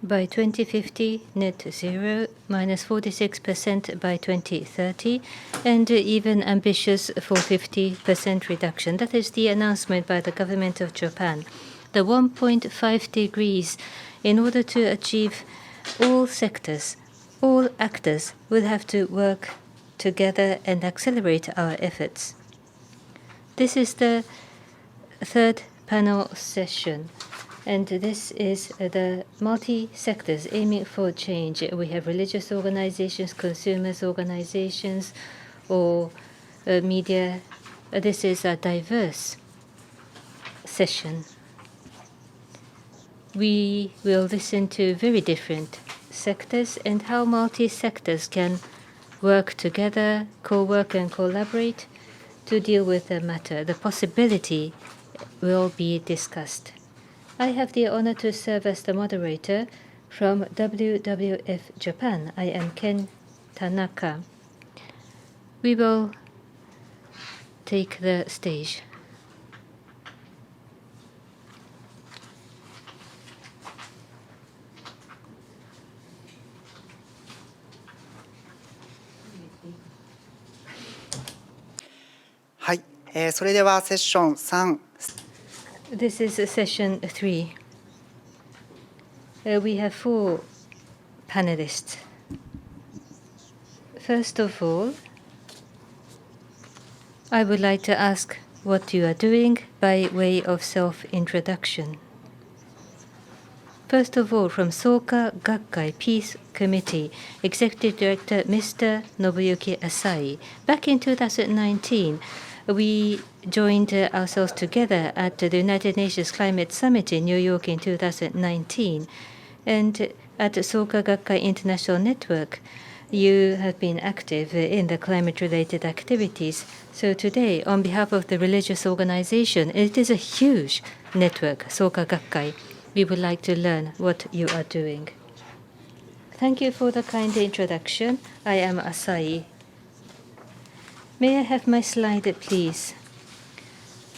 by 2050, net zero, minus 46% by 2030, and even ambitious for 50% reduction. That is the announcement by the government of Japan. The 1.5 degrees, in order to achieve, all sectors, all actors will have to work together and accelerate our efforts. This is the third panel session, and this is the multi-sectors aiming for change. We have religious organizations, consumers organizations, or media. This is a diverse session. We will listen to very different sectors and how multi-sectors can work together, co-work and collaborate to deal with the matter. The possibility will be discussed. I have the honor to serve as the moderator from WWF Japan. I am Ken Tanaka. We will take the stage. This is session 3. We have 4 panelists. First of all, I would like to ask what you are doing by way of self-introduction. First of all, from Soka Gakkai Peace Committee, Executive Director Mr. Nobuyuki Asai. Back in 2019, we joined ourselves together at the United Nations Climate Summit in New York in 2019. And at Soka Gakkai International Network, you have been active in the climate-related activities. So today, on behalf of the religious organization, it is a huge network, Soka Gakkai. We would like to learn what you are doing. Thank you for the kind introduction. I am Asai. May I have my slide, please?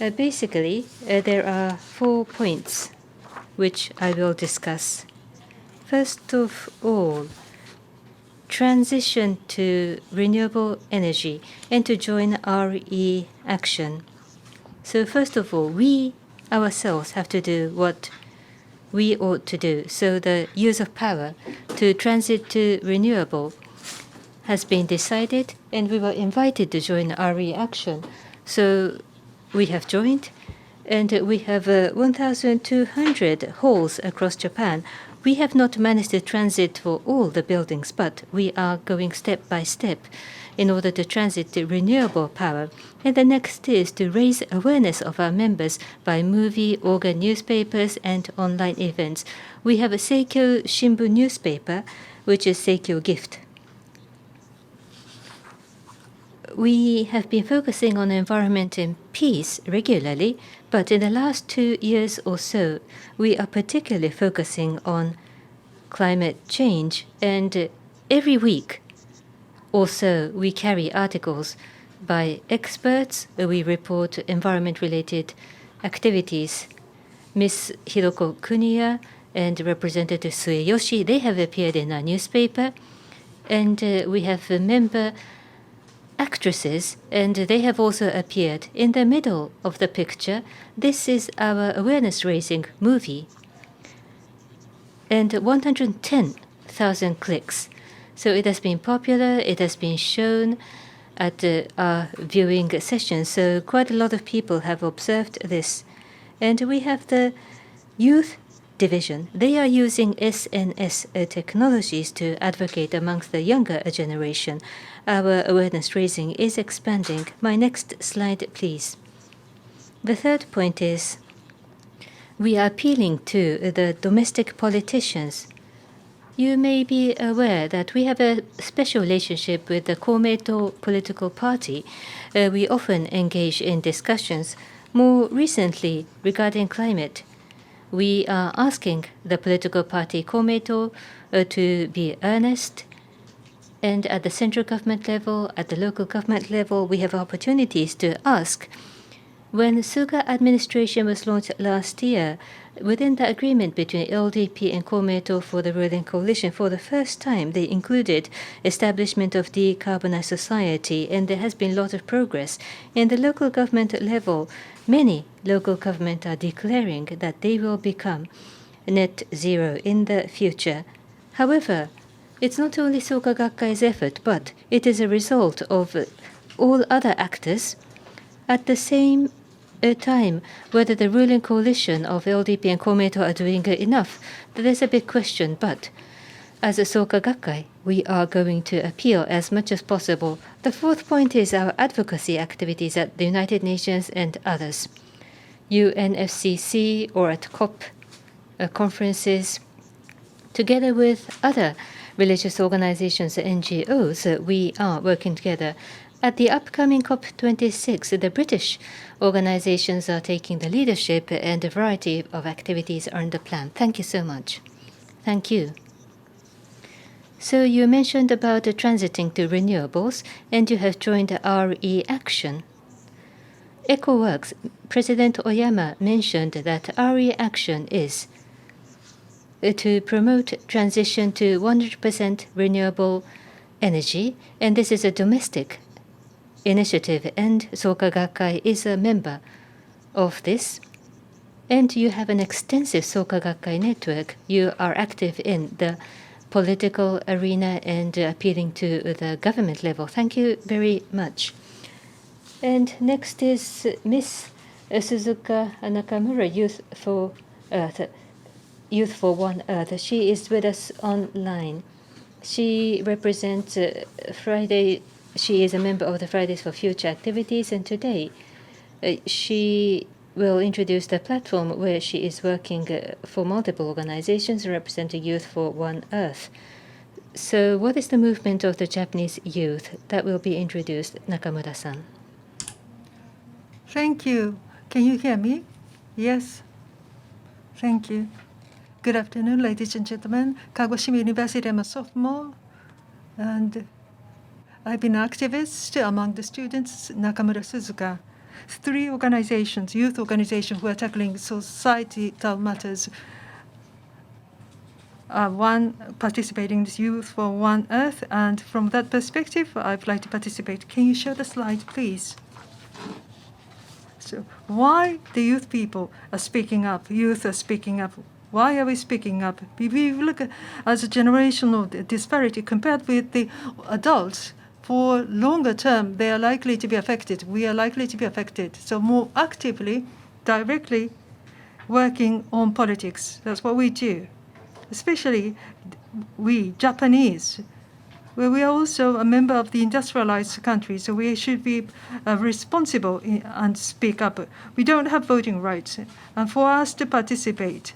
Basically, there are 4 points which I will discuss. First of all, transition to renewable energy and to join RE action. So first of all, we ourselves have to do what we ought to do. So the use of power to transit to renewable has been decided, and we were invited to join RE action. So we have joined, and we have 1,200 halls across Japan. We have not managed to transit for all the buildings, but we are going step by step in order to transit to renewable power. And the next is to raise awareness of our members by movie, organ newspapers, and online events. We have a Seikyo Shimbun newspaper, which is Seikyo Gift. We have been focusing on environment and peace regularly, but in the last 2 years or so, we are particularly focusing on climate change. And every week also, we carry articles by experts. We report environment-related activities. Ms. Hiroko Kuniya and Representative Sueyoshi, they have appeared in our newspaper. And we have member actresses, and they have also appeared. In the middle of the picture, this is our awareness-raising movie. And 110,000 clicks. So it has been popular, it has been shown at our viewing sessions. So quite a lot of people have observed this. And we have the youth division. They are using SNS technologies to advocate amongst the younger generation. Our awareness raising is expanding. My next slide, please. The third point is we are appealing to the domestic politicians. You may be aware that we have a special relationship with the Komeito political party. We often engage in discussions. More recently, regarding climate, we are asking the political party Komeito to be earnest. And at the central government level, at the local government level, we have opportunities to ask When Suga administration was launched last year, within the agreement between LDP and Komeito for the ruling coalition, for the first time they included establishment of decarbonized society, and there has been a lot of progress. In the local government level, many local governments are declaring that they will become net zero in the future. However, it's not only Soka Gakkai's effort, but it is a result of all other actors. At the same time, whether the ruling coalition of LDP and Komeito are doing enough, that is a big question. But as a Soka Gakkai, we are going to appeal as much as possible. The fourth point is our advocacy activities at the United Nations and others. UNFCCC or at COP conferences, together with other religious organizations and NGOs, we are working together. At the upcoming COP26, the British organizations are taking the leadership and a variety of activities are in the plan. Thank you so much. Thank you. So you mentioned about transiting to renewables, and you have joined the RE Action. EcoWorks, President Oyama mentioned that RE Action is to promote transition to 100% renewable energy, and this is a domestic initiative, and Soka Gakkai is a member of this. And you have an extensive Soka Gakkai network. You are active in the political arena and appealing to the government level. Thank you very much. And next is Miss Suzuka Nakamura, Youth for Earth, Youth for One Earth. She is with us online. She represents Friday. She is a member of the Fridays for Future activities, and today she will introduce the platform where she is working for multiple organizations representing Youth for One Earth. So what is the movement of the Japanese youth? That will be introduced. Nakamura-san. Thank you. Can you hear me? Yes. Thank you. Good afternoon, ladies and gentlemen. Kagoshima University, I'm a sophomore, and I've been an activist among the students, Nakamura Suzuka. 3 organizations, youth organizations who are tackling societal matters. One participating in this Youth for One Earth, and from that perspective, I'd like to participate. Can you show the slide, please? So why the youth people are speaking up? Youth are speaking up. Why are we speaking up? If we look at as a generational disparity compared with the adults, for longer term, they are likely to be affected. We are likely to be affected. So more actively, directly working on politics. That's what we do. Especially we, Japanese, where we are also a member of the industrialized country, so we should be responsible and speak up. We don't have voting rights. And for us to participate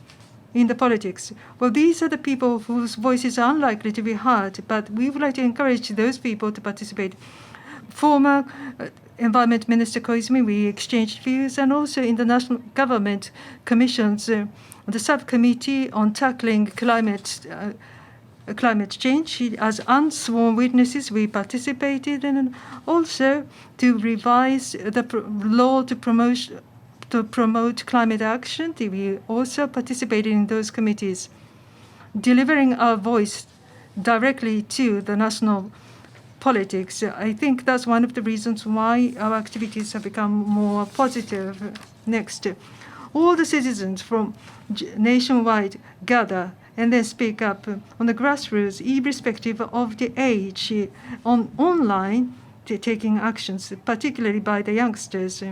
in the politics, well, these are the people whose voices are unlikely to be heard, but we would like to encourage those people to participate. Former Environment Minister Koizumi, we exchanged views, and also in the National Government Commission's the subcommittee on tackling climate change. As unsworn witnesses, we participated, and also to revise the law to promote climate action. We also participated in those committees, delivering our voice directly to the national politics. I think that's one of the reasons why our activities have become more positive. Next, all the citizens from nationwide gather and then speak up on the grassroots, irrespective of the age, online, taking actions, particularly by the youngsters.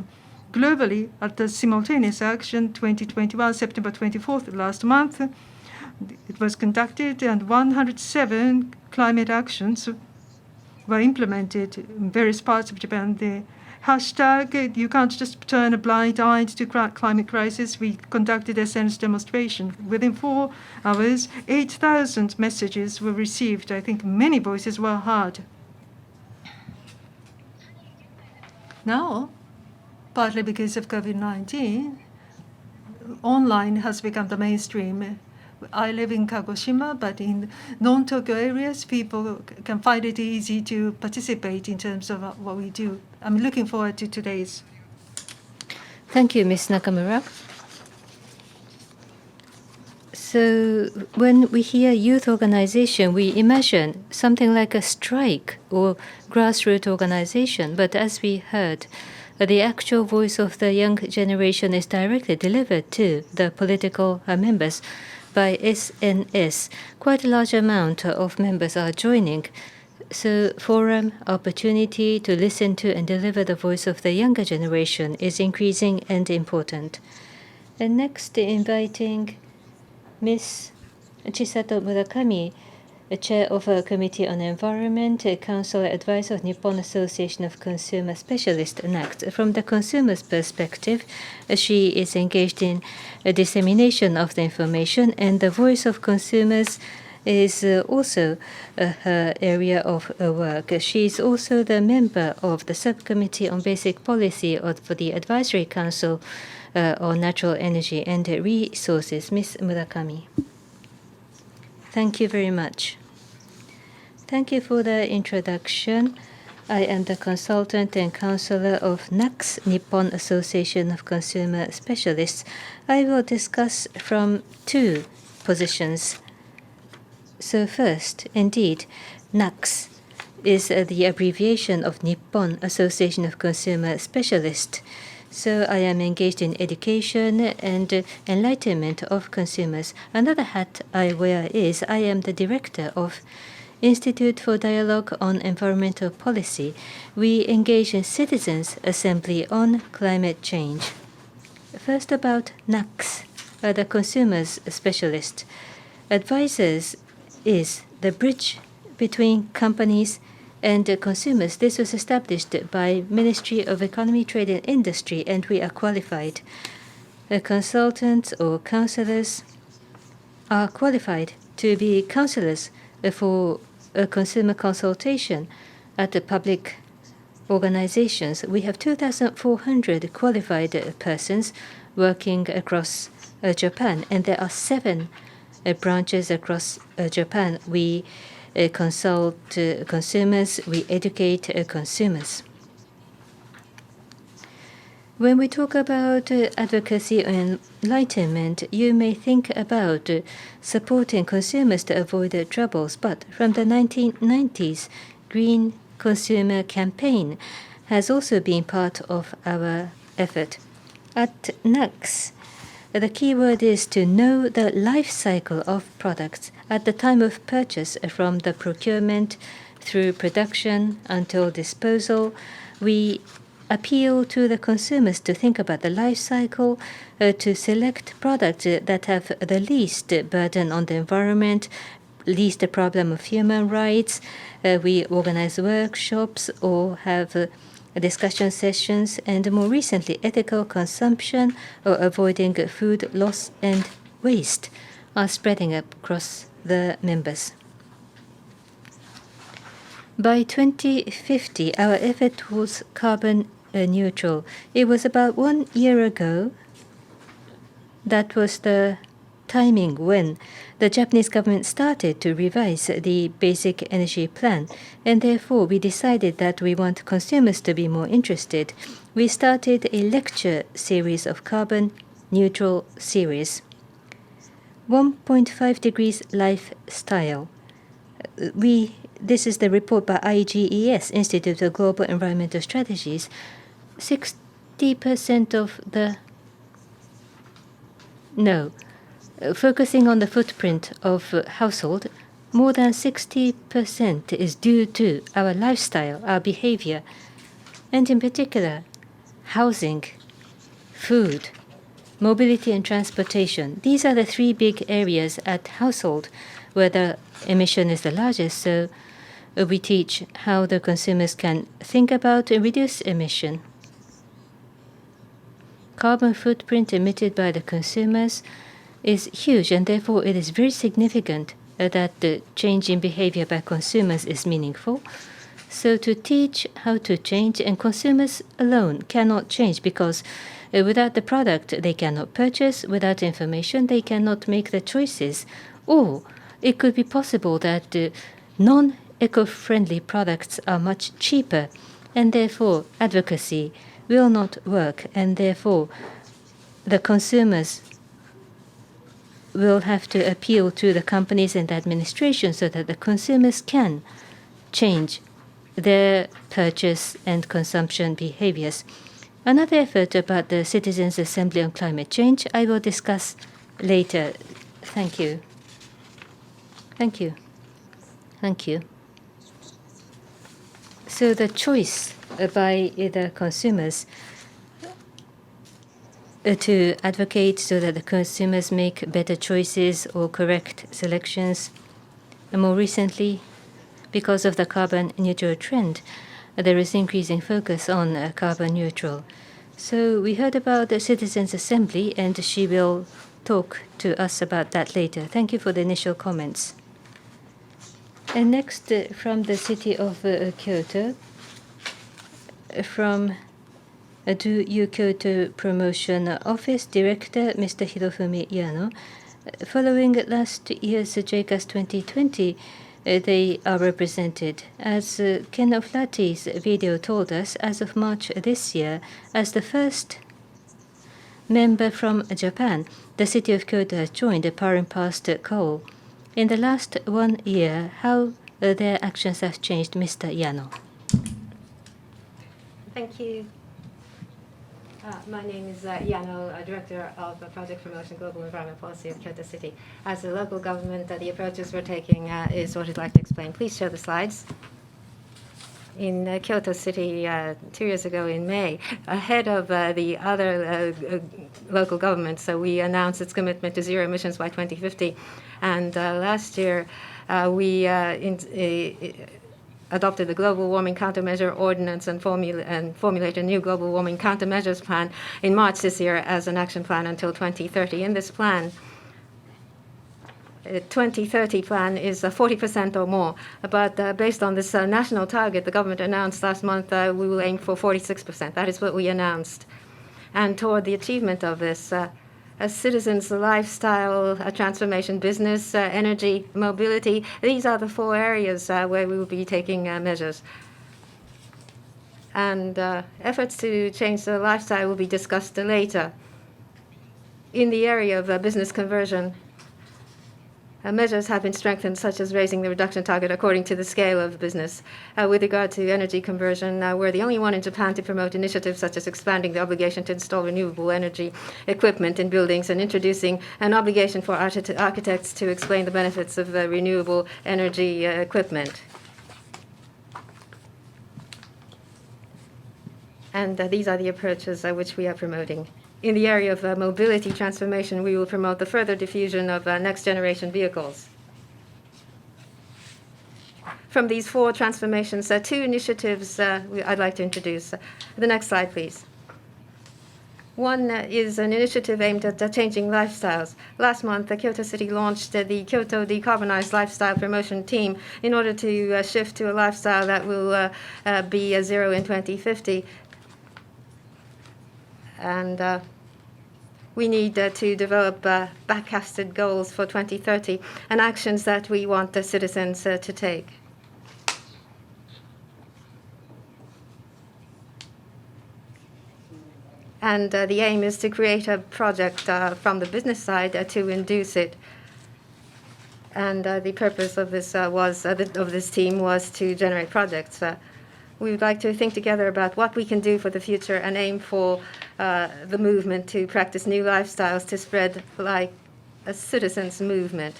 Globally, at the simultaneous action 2021, September 24th, last month, it was conducted, and 107 climate actions were implemented in various parts of Japan. The hashtag, you can't just turn a blind eye to climate crisis. We conducted a SNS demonstration. Within 4 hours, 8,000 messages were received. I think many voices were heard. Now, partly because of COVID-19, online has become the mainstream. I live in Kagoshima, but in non-Tokyo areas, people can find it easy to participate in terms of what we do. I'm looking forward to today's. Thank you, Ms. Nakamura. So when we hear youth organization, we imagine something like a strike or grassroots organization. But as we heard, the actual voice of the young generation is directly delivered to the political members by SNS. Quite a large amount of members are joining. So forum, opportunity to listen to and deliver the voice of the younger generation is increasing and important. And next, inviting Ms. Chisato Murakami, Chair of a Committee on Environment, Counselor Advisor of Nippon Association of Consumer Specialists, NACT. From the consumer's perspective, she is engaged in a dissemination of the information, and the voice of consumers is also her area of work. She is also the member of the Subcommittee on Basic Policy for the Advisory Council on Natural Energy and Resources. Ms. Murakami. Thank you very much. Thank you for the introduction. I am the consultant and counselor of NACS, Nippon Association of Consumer Specialists. I will discuss from two positions. So first, indeed, NACS is the abbreviation of Nippon Association of Consumer Specialists. So I am engaged in education and enlightenment of consumers. Another hat I wear is I am the director of Institute for Dialogue on Environmental Policy. We engage in citizens' assembly on climate change. First about NACS, the consumers specialist. Advisors is the bridge between companies and consumers. This was established by Ministry of Economy, Trade and Industry, and we are qualified. Consultants or counselors are qualified to be counselors for a consumer consultation at the public organizations. We have 2,400 qualified persons working across Japan, and there are 7 branches across Japan. We consult consumers, we educate consumers. When we talk about advocacy and enlightenment, you may think about supporting consumers to avoid troubles, but from the 1990s, Green Consumer Campaign has also been part of our effort. At NACS, the key word is to know the life cycle of products at the time of purchase, from the procurement through production until disposal. We appeal to the consumers to think about the life cycle, to select products that have the least burden on the environment, least problem of human rights. We organize workshops or have discussion sessions, and more recently, ethical consumption or avoiding food loss and waste are spreading across the members. By 2050, our effort was carbon neutral. It was about 1 year ago. That was the timing when the Japanese government started to revise the basic energy plan, and therefore we decided that we want consumers to be more interested. We started a lecture series of carbon neutral series. 1.5 degrees lifestyle. This is the report by IGES, Institute of Global Environmental Strategies. 60% of the focusing on the footprint of household, more than 60% is due to our lifestyle, our behavior, and in particular, housing, food, mobility and transportation. These are the 3 big areas at household where the emission is the largest. So we teach how the consumers can think about and reduce emission. Carbon footprint emitted by the consumers is huge, and therefore it is very significant that the change in behavior by consumers is meaningful. So to teach how to change, and consumers alone cannot change because without the product they cannot purchase, without information they cannot make the choices. Or it could be possible that non-eco-friendly products are much cheaper, and therefore advocacy will not work, and therefore the consumers will have to appeal to the companies and administration so that the consumers can change their purchase and consumption behaviors. Another effort about the Citizens' Assembly on Climate Change I will discuss later. Thank you. Thank you. Thank you. So the choice by the consumers to advocate so that the consumers make better choices or correct selections. And more recently, because of the carbon neutral trend, there is increasing focus on carbon neutral. So we heard about the Citizens' Assembly, and she will talk to us about that later. Thank you for the initial comments. And next, from the city of Kyoto, from Do You Kyoto Promotion Office Director, Mr. Hirohumi Yano. Following last year's JCAS 2020, they are represented. As Ken O'Flaherty's video told us, as of March this year, as the first member from Japan, the city of Kyoto has joined the Powering Past Coal. In the last 1 year, how their actions have changed, Mr. Yano. Thank you. My name is Yano, Director of Project Promotion Global Environment Policy of Kyoto City. As a local government, the approaches we're taking is what I'd like to explain. Please show the slides. In Kyoto City 2 years ago in May, ahead of the other local governments, so we announced its commitment to zero emissions by 2050. And last year, we adopted the Global Warming Countermeasure Ordinance and formulated a new Global Warming Countermeasures Plan in March this year as an action plan until 2030. In this plan, 2030 plan is 40% or more, but based on this national target the government announced last month, we will aim for 46%. That is what we announced. And toward the achievement of this, a citizen's lifestyle, transformation, business, energy, mobility, these are the 4 areas where we will be taking measures. And efforts to change the lifestyle will be discussed later. In the area of business conversion, measures have been strengthened, such as raising the reduction target according to the scale of business. With regard to energy conversion, we're the only one in Japan to promote initiatives such as expanding the obligation to install renewable energy equipment in buildings and introducing an obligation for architects to explain the benefits of renewable energy equipment. And these are the approaches which we are promoting. In the area of mobility transformation, we will promote the further diffusion of next-generation vehicles. From these 4 transformations, 2 initiatives I'd like to introduce. The next slide, please. One is an initiative aimed at changing lifestyles. Last month, the Kyoto City launched the Kyoto Decarbonized Lifestyle Promotion Team in order to shift to a lifestyle that will be zero in 2050. And we need to develop backcasted goals for 2030 and actions that we want the citizens to take. And the aim is to create a project from the business side to induce it. And the purpose of this of this team was to generate projects. We would like to think together about what we can do for the future and aim for the movement to practice new lifestyles to spread like a citizens' movement.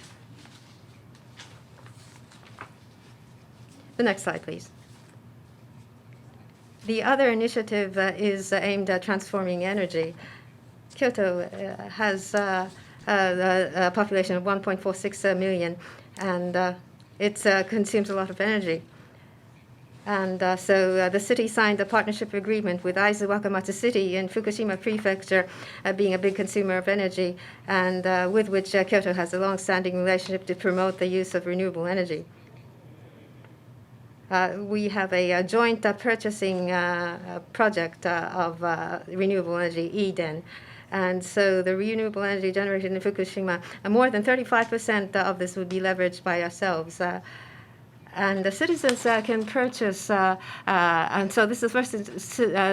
The next slide, please. The other initiative is aimed at transforming energy. Kyoto has a population of 1.46 million, and it consumes a lot of energy. And so the city signed a partnership agreement with Aizu Wakamatsu City in Fukushima Prefecture, being a big consumer of energy, and with which Kyoto has a long-standing relationship to promote the use of renewable energy. We have a joint purchasing project of renewable energy, Eden. And so the renewable energy generated in Fukushima, more than 35% of this would be leveraged by ourselves. And the citizens can purchase, and so this is the first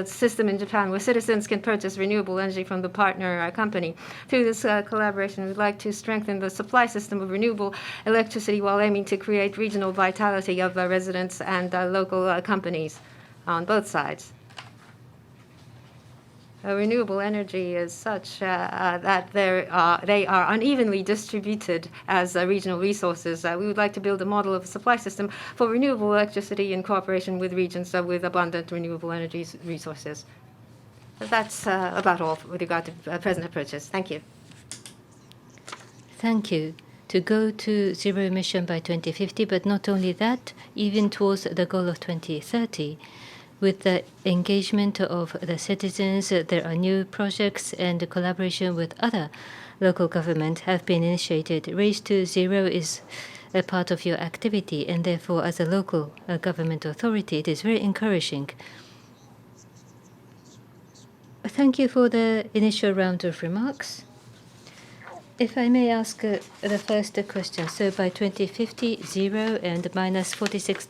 system in Japan where citizens can purchase renewable energy from the partner company. Through this collaboration, we'd like to strengthen the supply system of renewable electricity while aiming to create regional vitality of residents and local companies on both sides. Renewable energy is such that they are unevenly distributed as regional resources. We would like to build a model of a supply system for renewable electricity in cooperation with regions with abundant renewable energy resources. That's about all with regard to present approaches. Thank you. Thank you. To go to zero emission by 2050, but not only that, even towards the goal of 2030. With the engagement of the citizens, there are new projects and collaboration with other local government have been initiated. Race to Zero is a part of your activity, and therefore, as a local government authority, it is very encouraging. Thank you for the initial round of remarks. If I may ask the first question. So by 2050, zero and minus 46%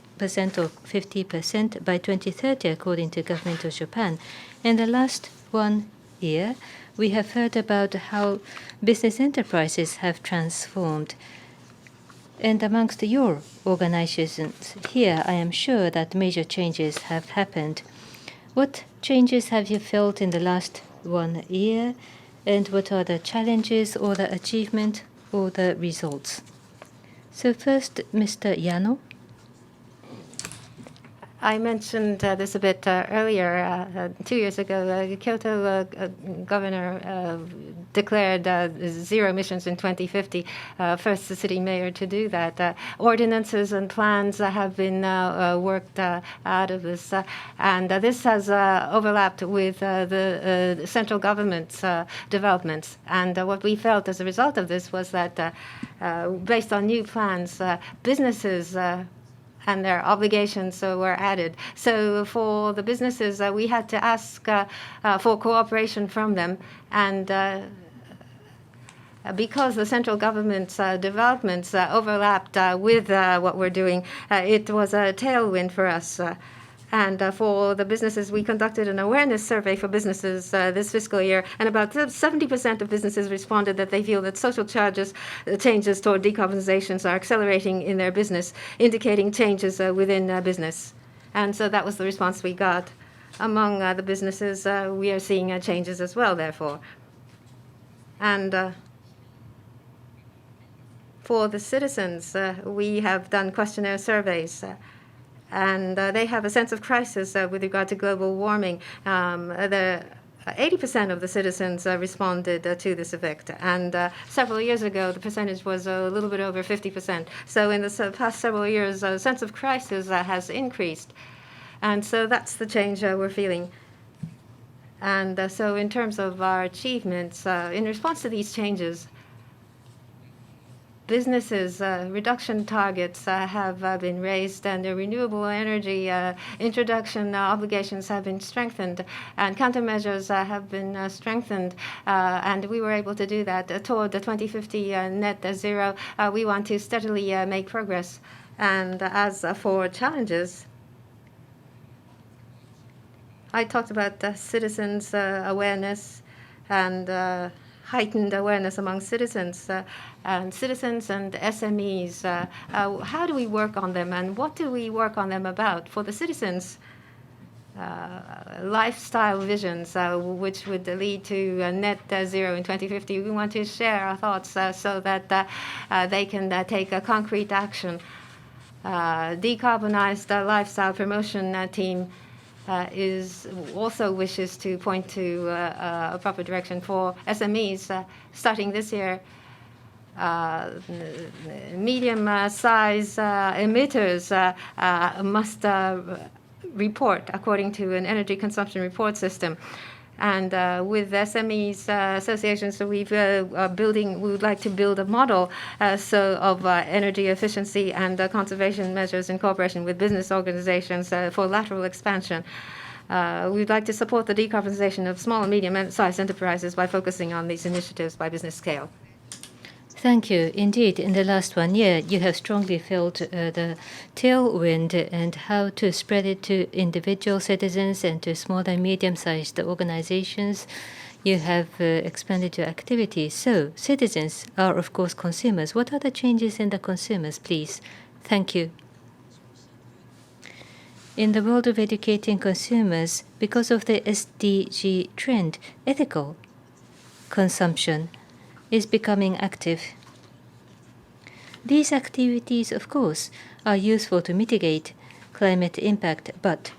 or 50% by 2030, according to government of Japan. In the last 1 year, we have heard about how business enterprises have transformed. And amongst your organizations here, I am sure that major changes have happened. What changes have you felt in the last 1 year? And what are the challenges or the achievement or the results? So first, Mr. Yano. I mentioned this a bit earlier. 2 years ago, Kyoto governor declared zero emissions in 2050. First, the city mayor to do that. Ordinances and plans have been worked out of this, and this has overlapped with the central government's developments. And what we felt as a result of this was that, based on new plans, businesses and their obligations were added. So for the businesses, we had to ask for cooperation from them. And because the central government's developments overlapped with what we're doing, it was a tailwind for us. And for the businesses, we conducted an awareness survey for businesses this fiscal year, and about 70% of businesses responded that they feel that social changes toward decarbonizations are accelerating in their business, indicating changes within business. And so that was the response we got. Among the businesses, we are seeing changes as well, therefore. And for the citizens, we have done questionnaire surveys. And they have a sense of crisis with regard to global warming. 80% of the citizens responded to this effect. And several years ago, the percentage was a little bit over 50%. So in the past several years, a sense of crisis has increased. And so that's the change we're feeling. And so in terms of our achievements, in response to these changes, businesses' reduction targets have been raised, and the renewable energy introduction obligations have been strengthened, and countermeasures have been strengthened, and we were able to do that toward the 2050 net zero. We want to steadily make progress. And as for challenges, I talked about citizens' awareness and heightened awareness among citizens and SMEs. How do we work on them, and what do we work on them about? For the citizens, lifestyle visions, which would lead to net zero in 2050. We want to share our thoughts so that they can take a concrete action. Decarbonized lifestyle promotion team also wishes to point to a proper direction for SMEs. Starting this year, medium-size emitters must report according to an energy consumption report system. And with SMEs associations, so we would like to build a model of energy efficiency and conservation measures in cooperation with business organizations for lateral expansion. We'd like to support the decarbonization of small and medium-sized enterprises by focusing on these initiatives by business scale. Thank you. Indeed, in the last 1 year, you have strongly felt the tailwind and how to spread it to individual citizens and to small and medium-sized organizations. You have expanded your activities. So, citizens are, of course, consumers. What are the changes in the consumers, please? Thank you. In the world of educating consumers, because of the SDG trend, ethical consumption is becoming active. These activities, of course, are useful to mitigate climate impact, but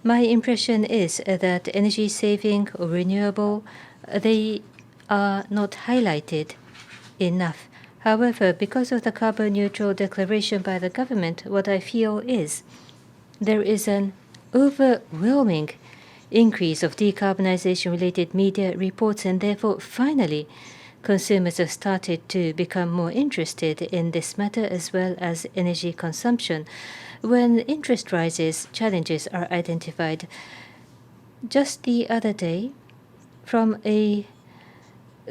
my impression is that energy saving or renewable, they are not highlighted enough. However, because of the carbon neutral declaration by the government, what I feel is there is an overwhelming increase of decarbonization-related media reports, and therefore, finally, consumers have started to become more interested in this matter as well as energy consumption. When interest rises, challenges are identified. Just the other day, from a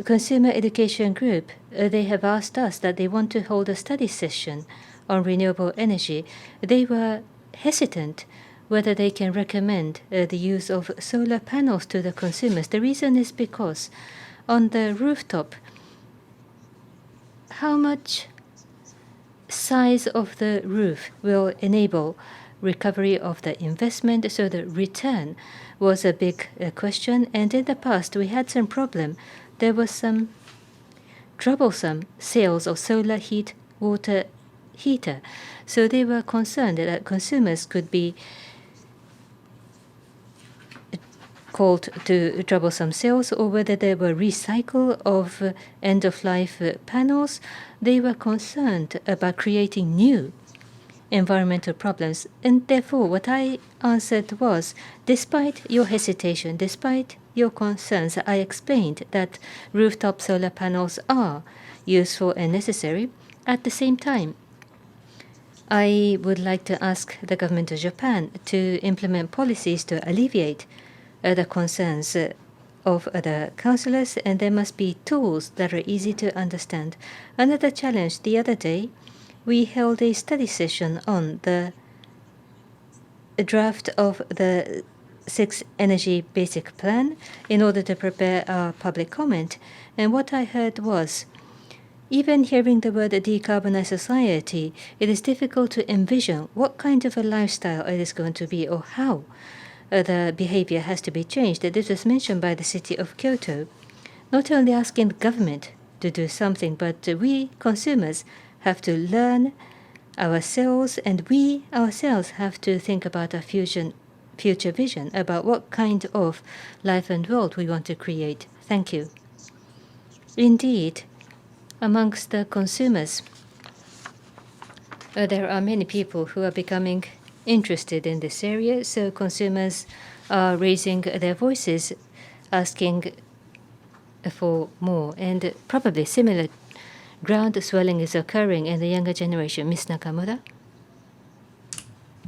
consumer education group, they have asked us that they want to hold a study session on renewable energy. They were hesitant whether they can recommend the use of solar panels to the consumers. The reason is because on the rooftop, how much size of the roof will enable recovery of the investment, so the return was a big question. And in the past, we had some problem. There was some troublesome sales of solar heat water heater. So they were concerned that consumers could be called to troublesome sales, or whether they were recycle of end-of-life panels. They were concerned about creating new environmental problems. And therefore, what I answered was, despite your hesitation, despite your concerns, I explained that rooftop solar panels are useful and necessary. At the same time, I would like to ask the government of Japan to implement policies to alleviate the concerns of the councillors, and there must be tools that are easy to understand. Another challenge, the other day, we held a study session on the draft of the 6th Energy Basic Plan in order to prepare our public comment. And what I heard was, even hearing the word decarbonized society, it is difficult to envision what kind of a lifestyle it is going to be or how the behavior has to be changed. This was mentioned by the city of Kyoto. Not only asking the government to do something, but we consumers have to learn ourselves, and we ourselves have to think about our future vision, about what kind of life and world we want to create. Thank you. Indeed, amongst the consumers, there are many people who are becoming interested in this area, so consumers are raising their voices, asking for more, and probably similar ground swelling is occurring in the younger generation. Ms. Nakamura?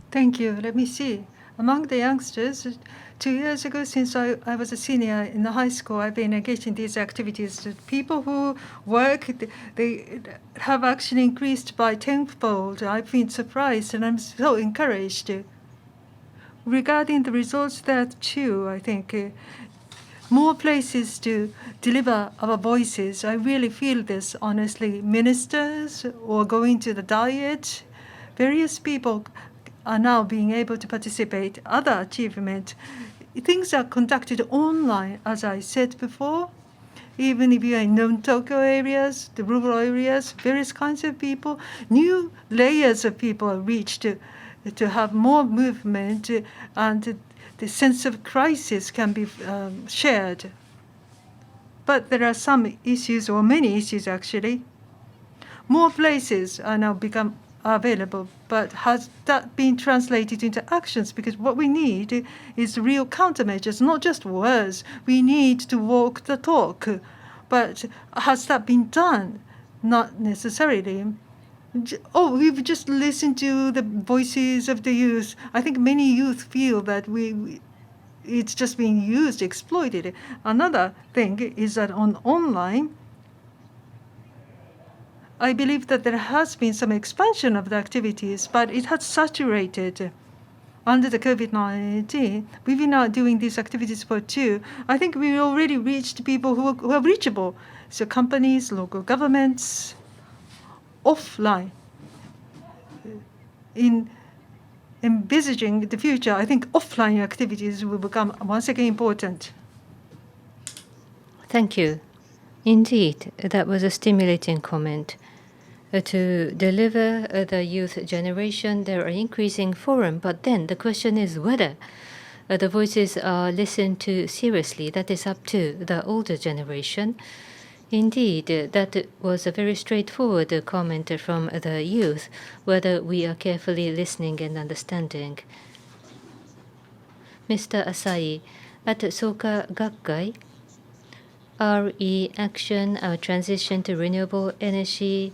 Thank you. Let me see. Among the youngsters, 2 years ago, since I was a senior in the high school, I've been engaged in these activities. The people who work, they have actually increased by tenfold. I've been surprised, and I'm so encouraged. Regarding the results, that's true, I think. More places to deliver our voices. I really feel this, honestly. Ministers or going to the diet, various people are now being able to participate. Other achievement, things are conducted online, as I said before. Even if you are in non-Tokyo areas, the rural areas, various kinds of people, new layers of people are reached to have more movement, and the sense of crisis can be shared. But there are some issues, or many issues actually. More places are now become available, but has that been translated into actions? Because what we need is real countermeasures, not just words. We need to walk the talk. But has that been done? Not necessarily. Oh, we've just listened to the voices of the youth. I think many youth feel that it's just being used, exploited. Another thing is that on online, I believe that there has been some expansion of the activities, but it has saturated. Under the COVID-19, we've been now doing these activities for 2. I think we already reached people who are reachable. So companies, local governments, offline. In envisaging the future, I think offline activities will become once again important. Thank you. Indeed, that was a stimulating comment. To deliver the youth generation, there are increasing forum, but then the question is whether the voices are listened to seriously. That is up to the older generation. Indeed, that was a very straightforward comment from the youth, whether we are carefully listening and understanding. Mr. Asai, at Soka Gakkai, RE action, our transition to renewable energy,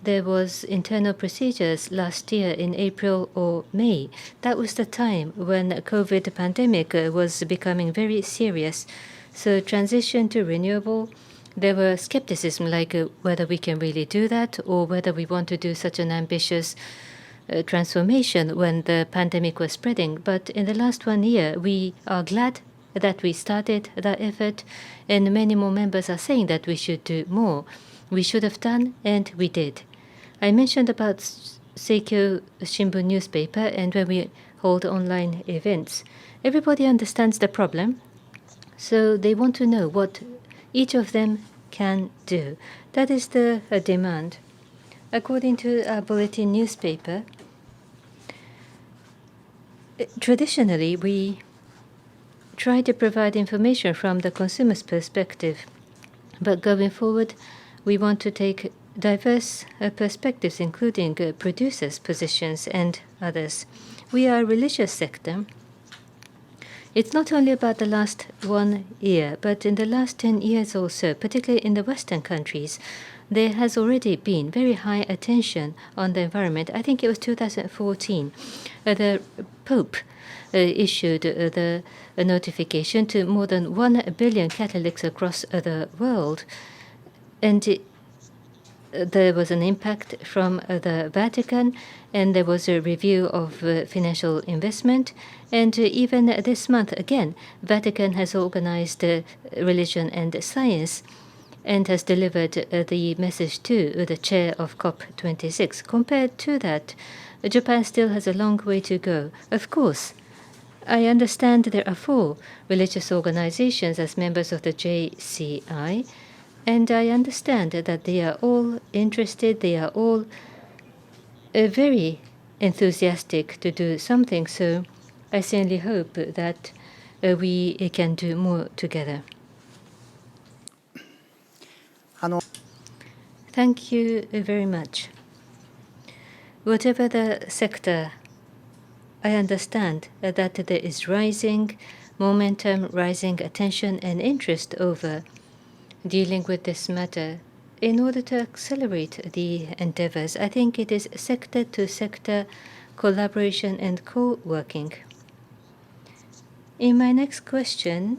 there was internal procedures last year in April or May. That was the time when COVID pandemic was becoming very serious. So transition to renewable, there were skepticism like whether we can really do that or whether we want to do such an ambitious transformation when the pandemic was spreading. But in the last 1 year, we are glad that we started that effort, and many more members are saying that we should do more. We should have done, and we did. I mentioned about Seikyo Shimbun newspaper, and when we hold online events, everybody understands the problem, so they want to know what each of them can do. That is the demand. According to our bulletin newspaper, traditionally we try to provide information from the consumer's perspective, but going forward, we want to take diverse perspectives, including producers' positions and others. We are a religious sector. It's not only about the last 1 year, but in the last 10 years or so, particularly in the Western countries, there has already been very high attention on the environment. I think it was 2014. The Pope issued the notification to more than 1 billion Catholics across the world, and there was an impact from the Vatican, and there was a review of financial investment. And even this month, again, Vatican has organized religion and science and has delivered the message to the chair of COP26. Compared to that, Japan still has a long way to go. Of course, I understand there are 4 religious organizations as members of the JCI, and I understand that they are all interested, they are all very enthusiastic to do something, so I certainly hope that we can do more together. Thank you very much. Whatever the sector, I understand that there is rising momentum, rising attention and interest over dealing with this matter. In order to accelerate the endeavors, I think it is sector-to-sector collaboration and co-working. In my next question,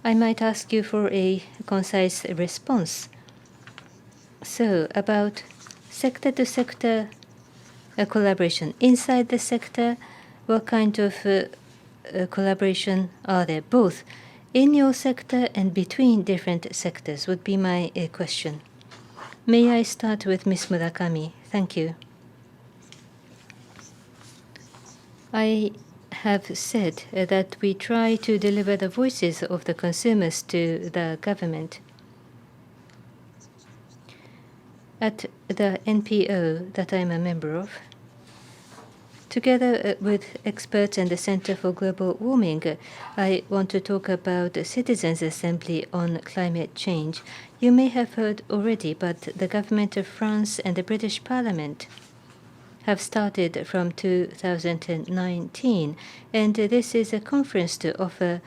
I might ask you for a concise response. So, about sector-to-sector collaboration. Inside the sector, what kind of collaboration are there? Both in your sector and between different sectors would be my question. May I start with Ms. Murakami? Thank you. I have said that we try to deliver the voices of the consumers to the government. At the NPO that I'm a member of, together with experts and the Center for Global Warming, I want to talk about the Citizens' Assembly on Climate Change. You may have heard already, but the government of France and the British Parliament have started from 2019, and this is a conference to offer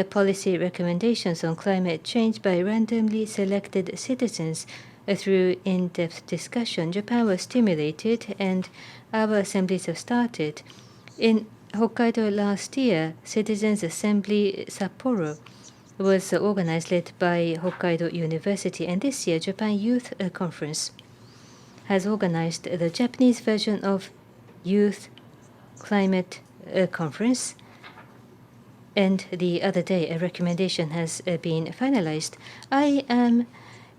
policy recommendations on climate change by randomly selected citizens through in-depth discussion. Japan was stimulated, and our assemblies have started. In Hokkaido last year, Citizens' Assembly Sapporo was organized, led by Hokkaido University, and this year Japan Youth Conference has organized the Japanese version of Youth Climate Conference. And the other day, a recommendation has been finalized. I am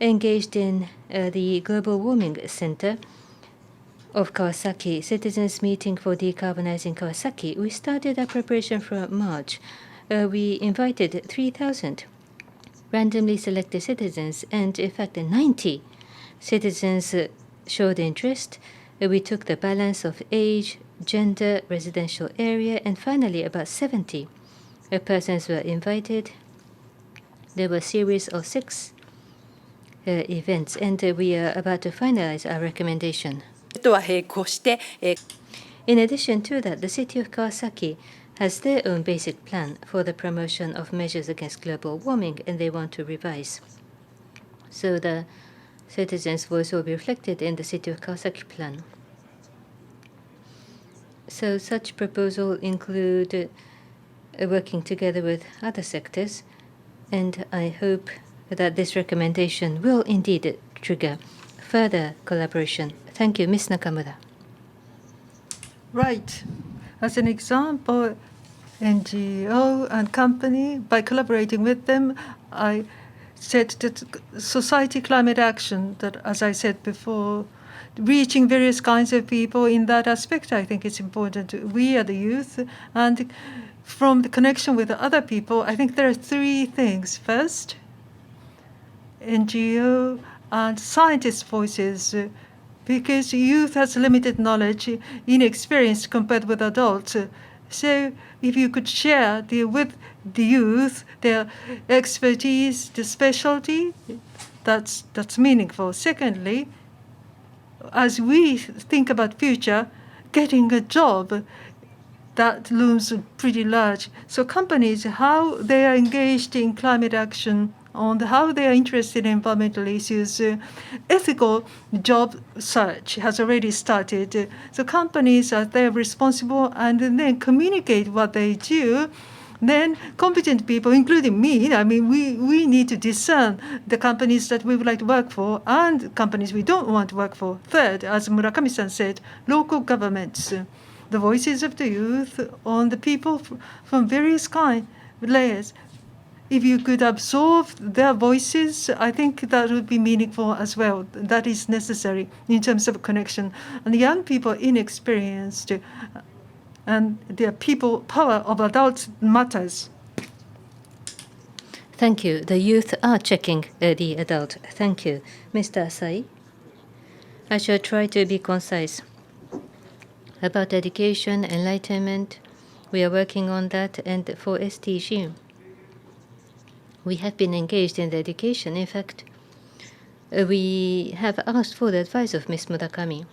engaged in the Global Warming Center of Kawasaki, Citizens Meeting for Decarbonizing Kawasaki. We started our preparation from March. We invited 3,000 randomly selected citizens, and in fact 90 citizens showed interest. We took the balance of age, gender, residential area, and finally about 70 persons were invited. There were a series of 6 events, and we are about to finalize our recommendation. In addition to that, the city of Kawasaki has their own basic plan for the promotion of measures against global warming, and they want to revise. So the citizens' voice will be reflected in the city of Kawasaki plan. So such proposal include working together with other sectors, and I hope that this recommendation will indeed trigger further collaboration. Thank you, Ms. Nakamura. Right. As an example, NGO and company, by collaborating with them, I said that society climate action, that as I said before, reaching various kinds of people in that aspect, I think it's important. We are the youth, and from the connection with the other people, I think there are 3 things. First, NGO and scientists' voices, because youth has limited knowledge, inexperience compared with adults. So if you could share with the youth their expertise, the specialty, that's meaningful. Secondly, as we think about future, getting a job, that looms pretty large. So companies, how they are engaged in climate action, on how they are interested in environmental issues, ethical job search has already started. So companies are there responsible and then communicate what they do. Then competent people, including me, I mean, we need to discern the companies that we would like to work for and companies we don't want to work for. Third, as Murakami-san said, local governments, the voices of the youth on the people from various layers. If you could absorb their voices, I think that would be meaningful as well. That is necessary in terms of connection. And the young people inexperienced, and the people power of adults matters. Thank you. The youth are checking the adult. Thank you. Mr. Asai, I shall try to be concise. About education, enlightenment, we are working on that, and for SDG, we have been engaged in the education. In fact, we have asked for the advice of Ms. Murakami.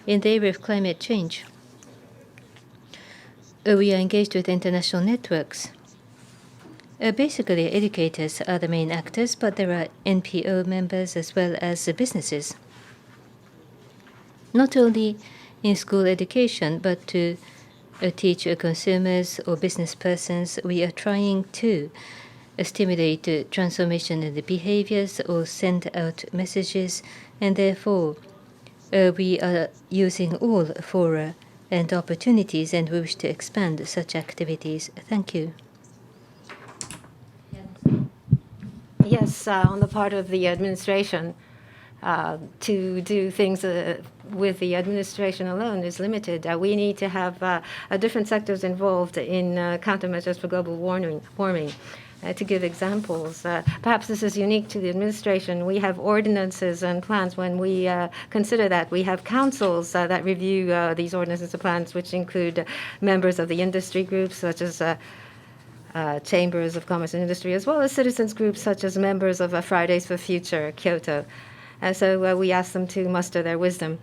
In the area of climate change, we are engaged with international networks. Basically, educators are the main actors, but there are NPO members as well as businesses. Not only in school education, but to teach consumers or business persons, we are trying to stimulate transformation in the behaviors or send out messages, and therefore we are using all fora and opportunities, and we wish to expand such activities. Thank you. Yes, on the part of the administration, to do things with the administration alone is limited. We need to have different sectors involved in countermeasures for global warming. To give examples, perhaps this is unique to the administration. We have ordinances and plans. When we consider that, we have councils that review these ordinances and plans, which include members of the industry groups, such as chambers of commerce and industry, as well as citizens groups, such as members of Fridays for Future, Kyoto. So we ask them to muster their wisdom,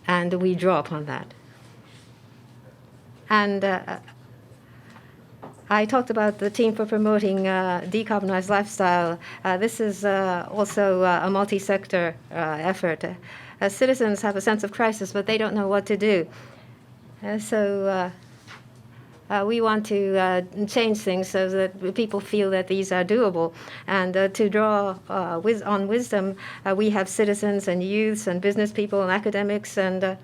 and we draw upon that. And I talked about the team for promoting decarbonized lifestyle. This is also a multi-sector effort. Citizens have a sense of crisis, but they don't know what to do. So We want to change things so that people feel that these are doable. And to draw on wisdom, we have citizens and youths and business people and academics and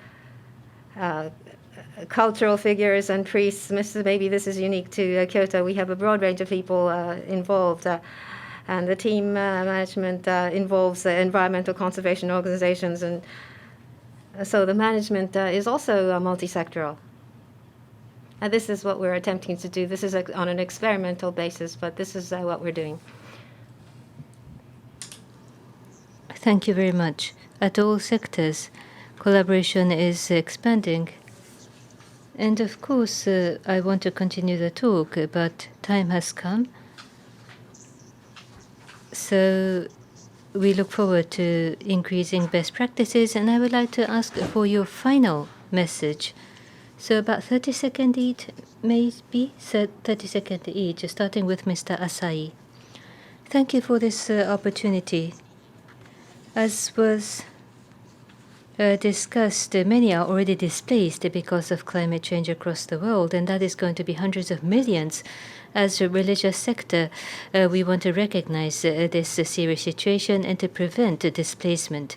cultural figures and priests. Maybe this is unique to Kyoto. We have a broad range of people involved. And the team management involves environmental conservation organizations. And so the management is also multi-sectoral. And this is what we're attempting to do. This is on an experimental basis, but this is what we're doing. Thank you very much. At all sectors, collaboration is expanding. And of course, I want to continue the talk, but time has come. So we look forward to increasing best practices, and I would like to ask for your final message. So about 30 seconds each, maybe 30 seconds each, starting with Mr. Asai. Thank you for this opportunity. As was discussed, many are already displaced because of climate change across the world, and that is going to be hundreds of millions. As a religious sector, we want to recognize this serious situation and to prevent displacement.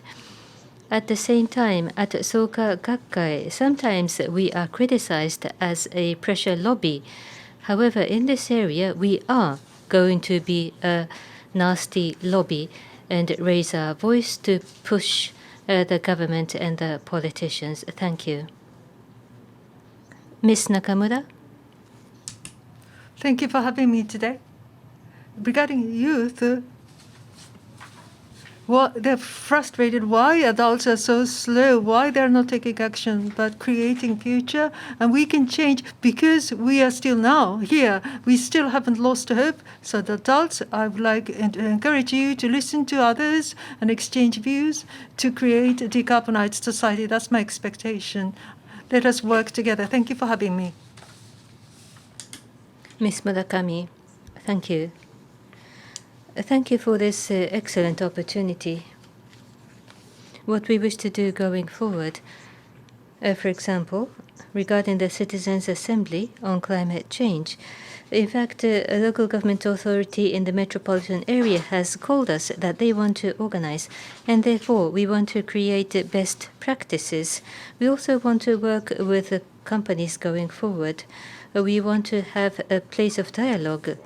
At the same time, at Soka Gakkai, sometimes we are criticized as a pressure lobby. However, in this area, we are going to be a nasty lobby and raise our voice to push the government and the politicians. Thank you. Ms. Nakamura? Thank you for having me today. Regarding youth, they're frustrated why adults are so slow, why they're not taking action, but creating future. And we can change because we are still now here. We still haven't lost hope. So the adults, I would like to encourage you to listen to others and exchange views to create a decarbonized society. That's my expectation. Let us work together. Thank you for having me. Ms. Murakami, thank you. Thank you for this excellent opportunity. What we wish to do going forward, for example, regarding the Citizens' Assembly on climate change. In fact, a local government authority in the metropolitan area has called us that they want to organize, and therefore we want to create best practices. We also want to work with the companies going forward. We want to have a place of dialogue.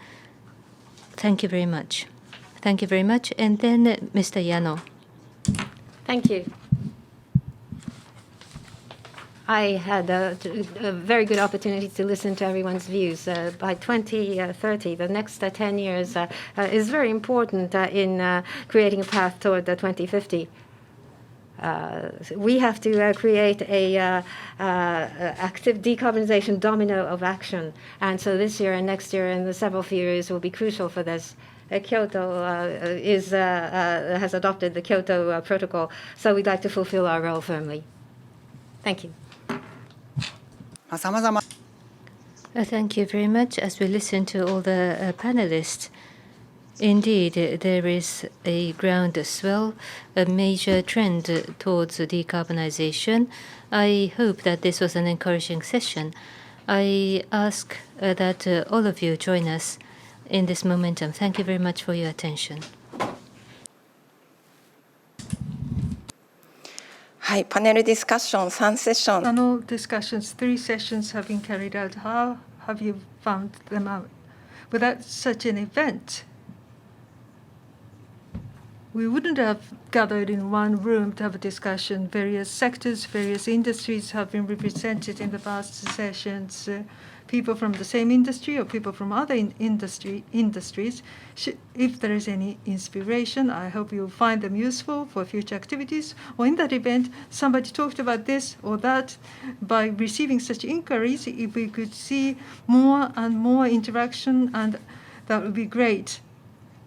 Thank you very much. Thank you very much. And then Mr. Yano. Thank you. I had a very good opportunity to listen to everyone's views. By 2030, the next 10 years is very important in creating a path toward the 2050. We have to create a active decarbonization domino of action. And so this year and next year and the several years will be crucial for this. Kyoto has adopted the Kyoto Protocol, so we'd like to fulfill our role firmly. Thank you. Thank you very much. As we listen to all the panelists, indeed, there is a groundswell, a major trend towards decarbonization. I hope that this was an encouraging session. I ask that all of you join us in this momentum. Thank you very much for your attention. Panel discussions, 3 sessions have been carried out. How have you found them out? Without such an event, we wouldn't have gathered in one room to have a discussion. Various sectors, various industries have been represented in the past sessions. People from the same industry or people from other industries. If there is any inspiration, I hope you'll find them useful for future activities. Or in that event, somebody talked about this or that. By receiving such inquiries, if we could see more and more interaction, and that would be great.